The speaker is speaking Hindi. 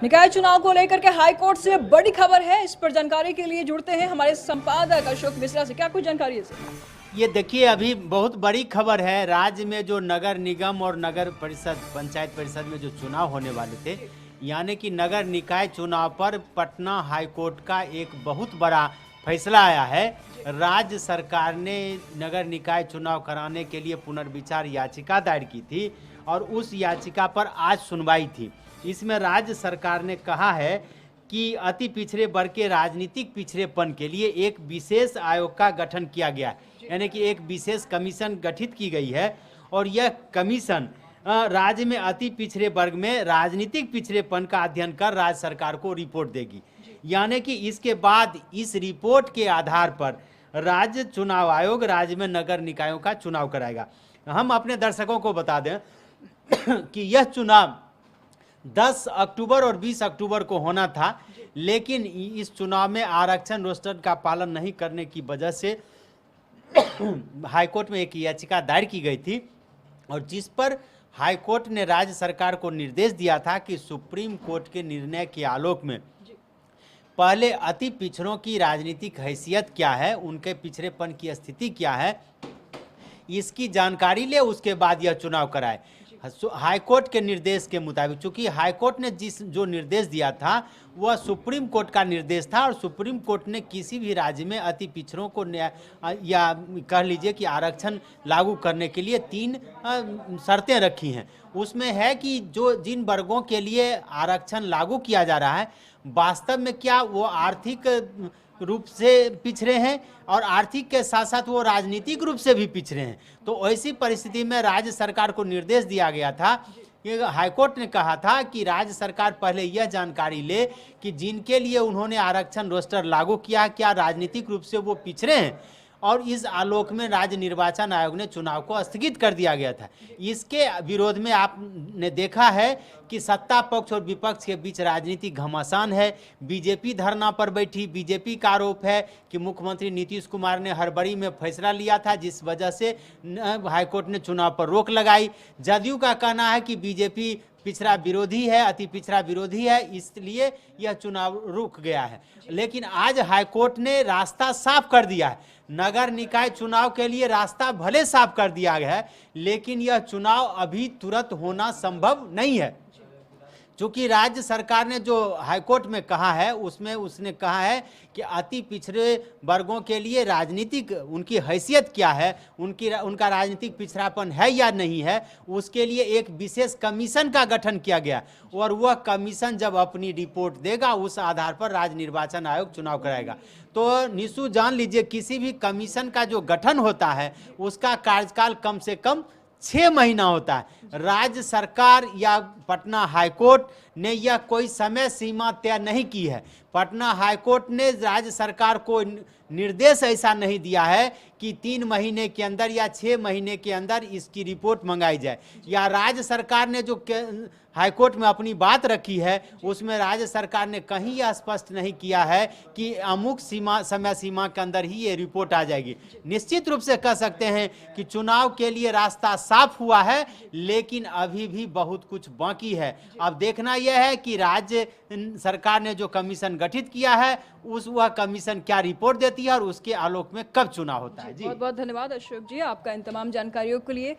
निकाय चुनाव को लेकर के हाई कोर्ट से बड़ी खबर है। इस पर जानकारी के लिए जुड़ते हैं हमारे संपादक अशोक मिश्रा से। क्या कुछ जानकारी है सर? ये देखिए, अभी बहुत बड़ी खबर है। राज्य में जो नगर निगम और नगर परिषद, पंचायत परिषद में जो चुनाव होने वाले थे, यानी कि नगर निकाय चुनाव पर पटना हाई कोर्ट का एक बहुत बड़ा फैसला आया है। राज्य सरकार ने नगर निकाय चुनाव कराने के लिए पुनर्विचार याचिका दायर की थी और उस याचिका पर आज सुनवाई थी। इसमें राज्य सरकार ने कहा है कि अति पिछड़े वर्ग के राजनीतिक पिछड़ेपन के लिए एक विशेष आयोग का गठन किया गया, यानी कि एक विशेष कमीशन गठित की गई है और यह कमीशन राज्य में अति पिछड़े वर्ग में राजनीतिक पिछड़ेपन का अध्ययन कर राज्य सरकार को रिपोर्ट देगी। यानी कि इसके बाद इस रिपोर्ट के आधार पर राज्य चुनाव आयोग राज्य में नगर निकायों का चुनाव कराएगा। हम अपने दर्शकों को बता दें कि यह चुनाव 10 अक्टूबर और 20 अक्टूबर को होना था, लेकिन इस चुनाव में आरक्षण रोस्टर का पालन नहीं करने की वजह से हाईकोर्ट में एक याचिका दायर की गई थी और जिस पर हाईकोर्ट ने राज्य सरकार को निर्देश दिया था कि सुप्रीम कोर्ट के निर्णय के आलोक में पहले अति पिछड़ों की राजनीतिक हैसियत क्या है, उनके पिछड़ेपन की स्थिति क्या है, इसकी जानकारी ले, उसके बाद यह चुनाव कराए। हाईकोर्ट के निर्देश के मुताबिक, चूंकि हाईकोर्ट ने जो निर्देश दिया था वह सुप्रीम कोर्ट का निर्देश था और सुप्रीम कोर्ट ने किसी भी राज्य में अति पिछड़ों को या कह लीजिए कि आरक्षण लागू करने के लिए 3 शर्तें रखी हैं। उसमें है कि जिन वर्गों के लिए आरक्षण लागू किया जा रहा है, वास्तव में क्या वो आर्थिक रूप से पिछड़े हैं और आर्थिक के साथ साथ वो राजनीतिक रूप से भी पिछड़े हैं। तो ऐसी परिस्थिति में राज्य सरकार को निर्देश दिया गया था। हाईकोर्ट ने कहा था कि राज्य सरकार पहले यह जानकारी ले कि जिनके लिए उन्होंने आरक्षण रोस्टर लागू किया, क्या राजनीतिक रूप से वो पिछड़े हैं, और इस आलोक में राज्य निर्वाचन आयोग ने चुनाव को स्थगित कर दिया गया था। इसके विरोध में आपने देखा है कि सत्ता पक्ष और विपक्ष के बीच राजनीतिक घमासान है। बीजेपी धरना पर बैठी। बीजेपी का आरोप है कि मुख्यमंत्री नीतीश कुमार ने हड़बड़ी में फैसला लिया था, जिस वजह से हाईकोर्ट ने चुनाव पर रोक लगाई। जदयू का कहना है कि बीजेपी पिछड़ा विरोधी है, अति पिछड़ा विरोधी है, इसलिए यह चुनाव रुक गया है। लेकिन आज हाईकोर्ट ने रास्ता साफ कर दिया है। नगर निकाय चुनाव के लिए रास्ता भले साफ कर दिया गया है, लेकिन यह चुनाव अभी तुरंत होना संभव नहीं है। चूंकि राज्य सरकार ने जो हाईकोर्ट में कहा है उसमें उसने कहा है कि अति पिछड़े वर्गों के लिए राजनीतिक उनकी हैसियत क्या है, उनका राजनीतिक पिछड़ापन है या नहीं है, उसके लिए एक विशेष कमीशन का गठन किया गया और वह कमीशन जब अपनी रिपोर्ट देगा उस आधार पर राज्य निर्वाचन आयोग चुनाव कराएगा। तो निशु जान लीजिए, किसी भी कमीशन का जो गठन होता है उसका कार्यकाल कम से कम 6 महीना होता है। राज्य सरकार या पटना हाईकोर्ट ने यह कोई समय सीमा तय नहीं की है। पटना हाईकोर्ट ने राज्य सरकार को निर्देश ऐसा नहीं दिया है कि 3 महीने के अंदर या 6 महीने के अंदर इसकी रिपोर्ट मंगाई जाए, या राज्य सरकार ने जो हाईकोर्ट में अपनी बात रखी है उसमें राज्य सरकार ने कहीं यह स्पष्ट नहीं किया है कि अमुक समय सीमा के अंदर ही ये रिपोर्ट आ जाएगी। निश्चित रूप से कह सकते हैं कि चुनाव के लिए रास्ता साफ हुआ है, लेकिन अभी भी बहुत कुछ बाकी है। अब देखना यह है कि राज्य सरकार ने जो कमीशन गठित किया है वह कमीशन क्या रिपोर्ट देती है और उसके आलोक में कब चुनाव होता है। जी बहुत बहुत धन्यवाद अशोक जी, आपका इन तमाम जानकारियों के लिए।